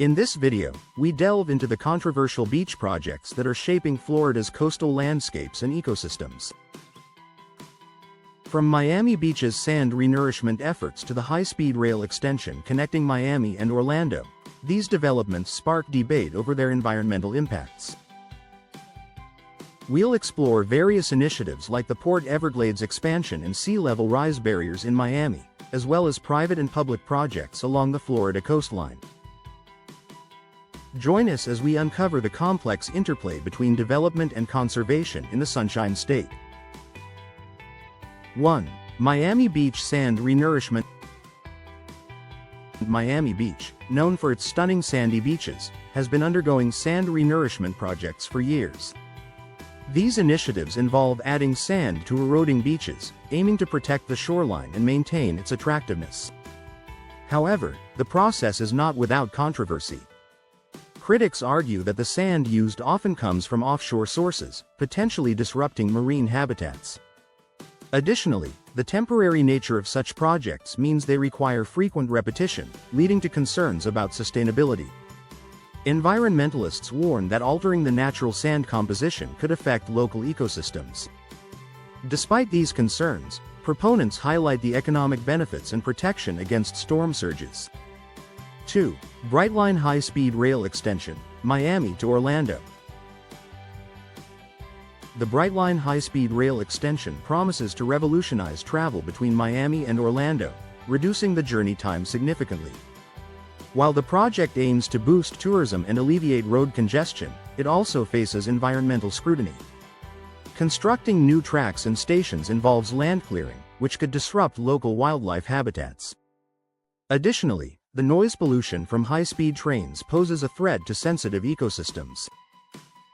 In this video, we delve into the controversial beach projects that are shaping Florida's coastal landscapes and ecosystems. From Miami Beach's sand renourishment efforts to the high-speed rail extension connecting Miami and Orlando, these developments spark debate over their environmental impacts. We'll explore various initiatives like the Port Everglades expansion and sea level rise barriers in Miami, as well as private and public projects along the Florida coastline. Join us as we uncover the complex interplay between development and conservation in the Sunshine State. 1. Miami Beach sand renourishment. Miami Beach, known for its stunning sandy beaches, has been undergoing sand renourishment projects for years. These initiatives involve adding sand to eroding beaches, aiming to protect the shoreline and maintain its attractiveness. However, the process is not without controversy. Critics argue that the sand used often comes from offshore sources, potentially disrupting marine habitats. Additionally, the temporary nature of such projects means they require frequent repetition, leading to concerns about sustainability. Environmentalists warn that altering the natural sand composition could affect local ecosystems. Despite these concerns, proponents highlight the economic benefits and protection against storm surges. 2. Brightline high-speed rail extension, Miami to Orlando. The Brightline high-speed rail extension promises to revolutionize travel between Miami and Orlando, reducing the journey time significantly. While the project aims to boost tourism and alleviate road congestion, it also faces environmental scrutiny. Constructing new tracks and stations involves land clearing, which could disrupt local wildlife habitats. Additionally, the noise pollution from high-speed trains poses a threat to sensitive ecosystems.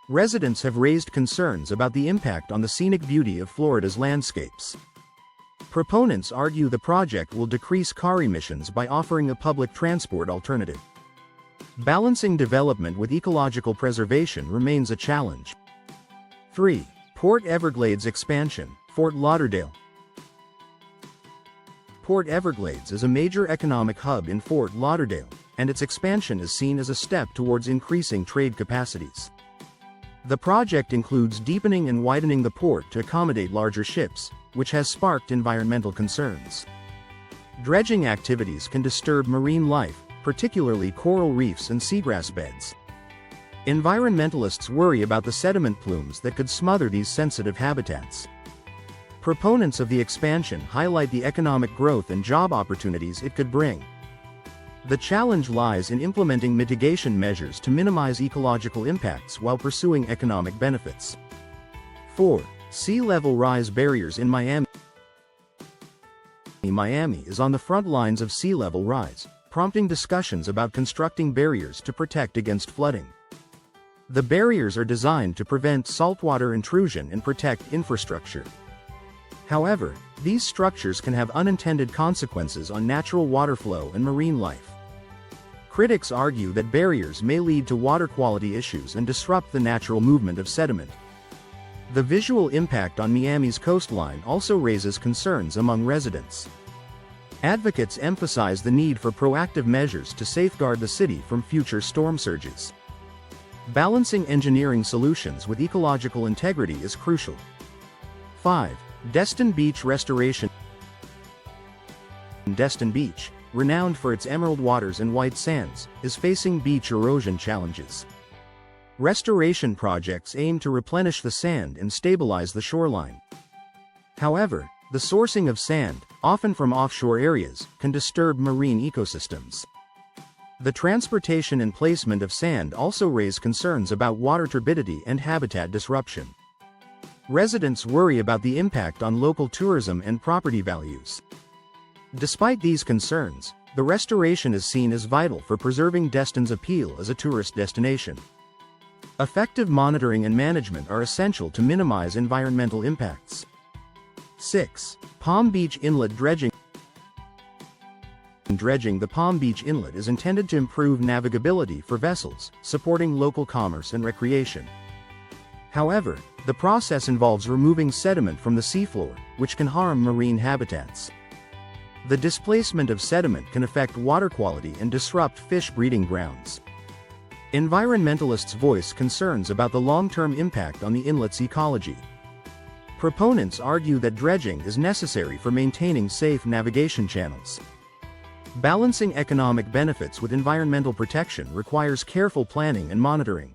Residents have raised concerns about the impact on the scenic beauty of Florida's landscapes. Proponents argue the project will decrease car emissions by offering a public transport alternative. Balancing development with ecological preservation remains a challenge. 3. Port Everglades expansion, Fort Lauderdale. Port Everglades is a major economic hub in Fort Lauderdale, and its expansion is seen as a step towards increasing trade capacities. The project includes deepening and widening the port to accommodate larger ships, which has sparked environmental concerns. Dredging activities can disturb marine life, particularly coral reefs and seagrass beds. Environmentalists worry about the sediment plumes that could smother these sensitive habitats. Proponents of the expansion highlight the economic growth and job opportunities it could bring. The challenge lies in implementing mitigation measures to minimize ecological impacts while pursuing economic benefits. 4. Sea level rise barriers in Miami. Miami is on the front lines of sea level rise, prompting discussions about constructing barriers to protect against flooding. The barriers are designed to prevent saltwater intrusion and protect infrastructure. However, these structures can have unintended consequences on natural water flow and marine life. Critics argue that barriers may lead to water quality issues and disrupt the natural movement of sediment. The visual impact on Miami's coastline also raises concerns among residents. Advocates emphasize the need for proactive measures to safeguard the city from future storm surges. Balancing engineering solutions with ecological integrity is crucial. 5. Destin Beach restoration. Destin Beach, renowned for its emerald waters and white sands, is facing beach erosion challenges. Restoration projects aim to replenish the sand and stabilize the shoreline. However, the sourcing of sand, often from offshore areas, can disturb marine ecosystems. The transportation and placement of sand also raise concerns about water turbidity and habitat disruption. Residents worry about the impact on local tourism and property values. Despite these concerns, the restoration is seen as vital for preserving Destin's appeal as a tourist destination. Effective monitoring and management are essential to minimize environmental impacts. 6. Palm Beach Inlet dredging. Dredging the Palm Beach Inlet is intended to improve navigability for vessels, supporting local commerce and recreation. However, the process involves removing sediment from the seafloor, which can harm marine habitats. The displacement of sediment can affect water quality and disrupt fish breeding grounds. Environmentalists voice concerns about the long-term impact on the inlet's ecology. Proponents argue that dredging is necessary for maintaining safe navigation channels. Balancing economic benefits with environmental protection requires careful planning and monitoring.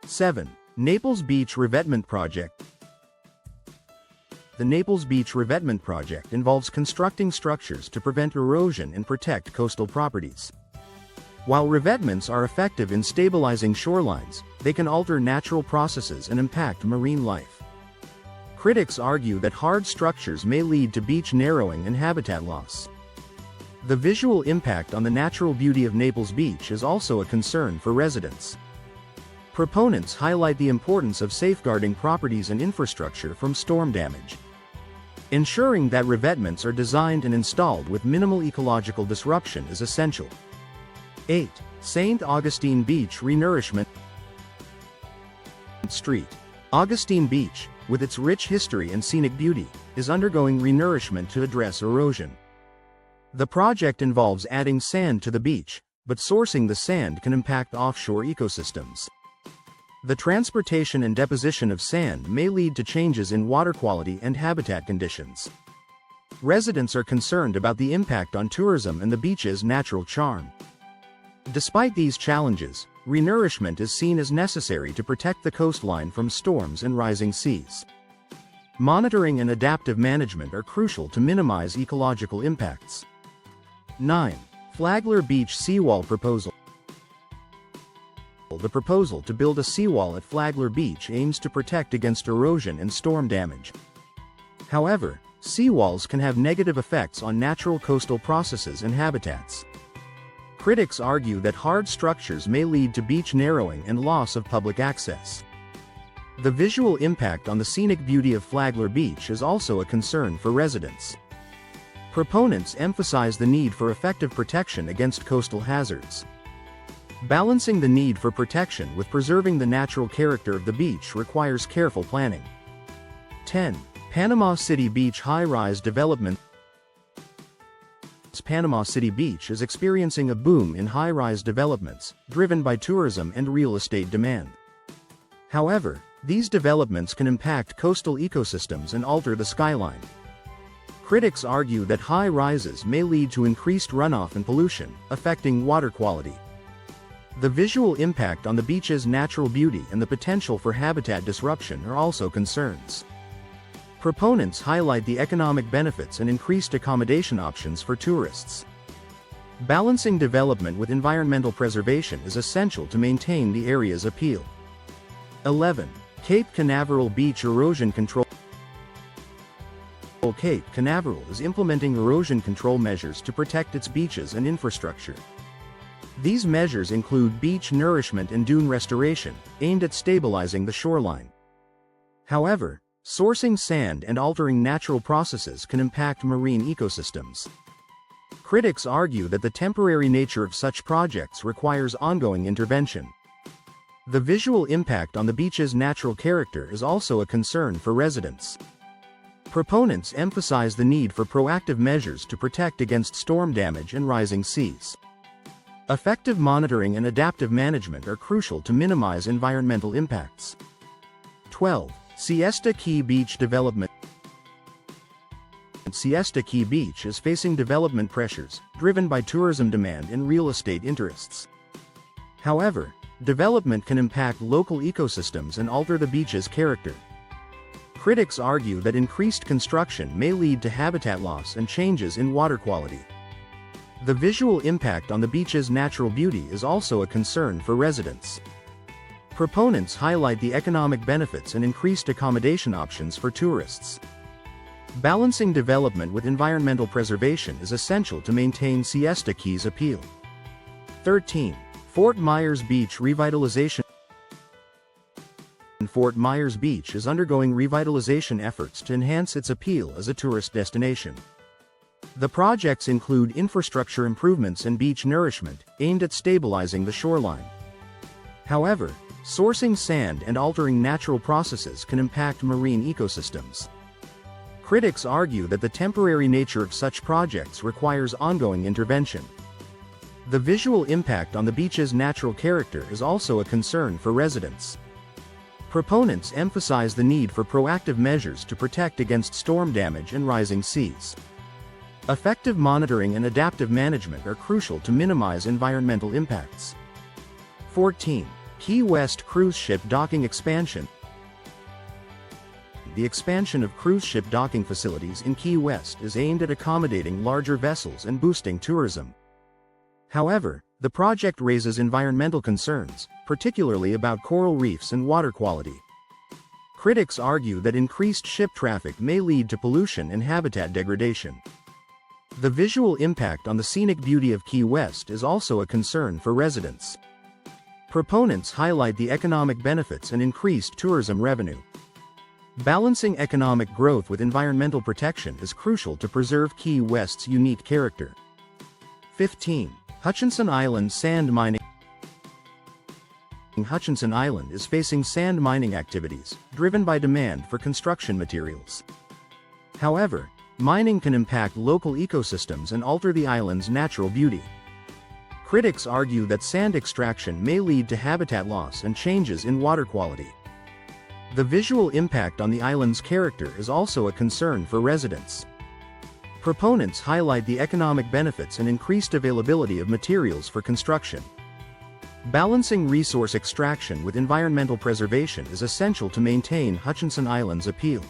7. Naples Beach Revetment Project. The Naples Beach Revetment Project involves constructing structures to prevent erosion and protect coastal properties. While revetments are effective in stabilizing shorelines, they can alter natural processes and impact marine life. Critics argue that hard structures may lead to beach narrowing and habitat loss. The visual impact on the natural beauty of Naples Beach is also a concern for residents. Proponents highlight the importance of safeguarding properties and infrastructure from storm damage. Ensuring that revetments are designed and installed with minimal ecological disruption is essential. 8. St. Augustine Beach Renourishment. Street. Augustine Beach, with its rich history and scenic beauty, is undergoing renourishment to address erosion. The project involves adding sand to the beach, but sourcing the sand can impact offshore ecosystems. The transportation and deposition of sand may lead to changes in water quality and habitat conditions. Residents are concerned about the impact on tourism and the beach's natural charm. Despite these challenges, renourishment is seen as necessary to protect the coastline from storms and rising seas. Monitoring and adaptive management are crucial to minimize ecological impacts. 9. Flagler Beach Seawall Proposal. The proposal to build a seawall at Flagler Beach aims to protect against erosion and storm damage. However, seawalls can have negative effects on natural coastal processes and habitats. Critics argue that hard structures may lead to beach narrowing and loss of public access. The visual impact on the scenic beauty of Flagler Beach is also a concern for residents. Proponents emphasize the need for effective protection against coastal hazards. Balancing the need for protection with preserving the natural character of the beach requires careful planning. 10. Panama City Beach High-Rise Development. Panama City Beach is experiencing a boom in high-rise developments, driven by tourism and real estate demand. However, these developments can impact coastal ecosystems and alter the skyline. Critics argue that high rises may lead to increased runoff and pollution, affecting water quality. The visual impact on the beach's natural beauty and the potential for habitat disruption are also concerns. Proponents highlight the economic benefits and increased accommodation options for tourists. Balancing development with environmental preservation is essential to maintain the area's appeal. 11. Cape Canaveral Beach Erosion Control. Cape Canaveral is implementing erosion control measures to protect its beaches and infrastructure. These measures include beach nourishment and dune restoration, aimed at stabilizing the shoreline. However, sourcing sand and altering natural processes can impact marine ecosystems. Critics argue that the temporary nature of such projects requires ongoing intervention. The visual impact on the beach's natural character is also a concern for residents. Proponents emphasize the need for proactive measures to protect against storm damage and rising seas. Effective monitoring and adaptive management are crucial to minimize environmental impacts. 12. Siesta Key Beach Development. Siesta Key Beach is facing development pressures, driven by tourism demand and real estate interests. However, development can impact local ecosystems and alter the beach's character. Critics argue that increased construction may lead to habitat loss and changes in water quality. The visual impact on the beach's natural beauty is also a concern for residents. Proponents highlight the economic benefits and increased accommodation options for tourists. Balancing development with environmental preservation is essential to maintain Siesta Key's appeal. 13. Fort Myers Beach Revitalization. Fort Myers Beach is undergoing revitalization efforts to enhance its appeal as a tourist destination. The projects include infrastructure improvements and beach nourishment, aimed at stabilizing the shoreline. However, sourcing sand and altering natural processes can impact marine ecosystems. Critics argue that the temporary nature of such projects requires ongoing intervention. The visual impact on the beach's natural character is also a concern for residents. Proponents emphasize the need for proactive measures to protect against storm damage and rising seas. Effective monitoring and adaptive management are crucial to minimize environmental impacts. 14. Key West cruise ship docking expansion. The expansion of cruise ship docking facilities in Key West is aimed at accommodating larger vessels and boosting tourism. However, the project raises environmental concerns, particularly about coral reefs and water quality. Critics argue that increased ship traffic may lead to pollution and habitat degradation. The visual impact on the scenic beauty of Key West is also a concern for residents. Proponents highlight the economic benefits and increased tourism revenue. Balancing economic growth with environmental protection is crucial to preserve Key West's unique character. 15. Hutchinson Island sand mining. Hutchinson Island is facing sand mining activities, driven by demand for construction materials. However, mining can impact local ecosystems and alter the island's natural beauty. Critics argue that sand extraction may lead to habitat loss and changes in water quality. The visual impact on the island's character is also a concern for residents. Proponents highlight the economic benefits and increased availability of materials for construction. Balancing resource extraction with environmental preservation is essential to maintain Hutchinson Island's appeal.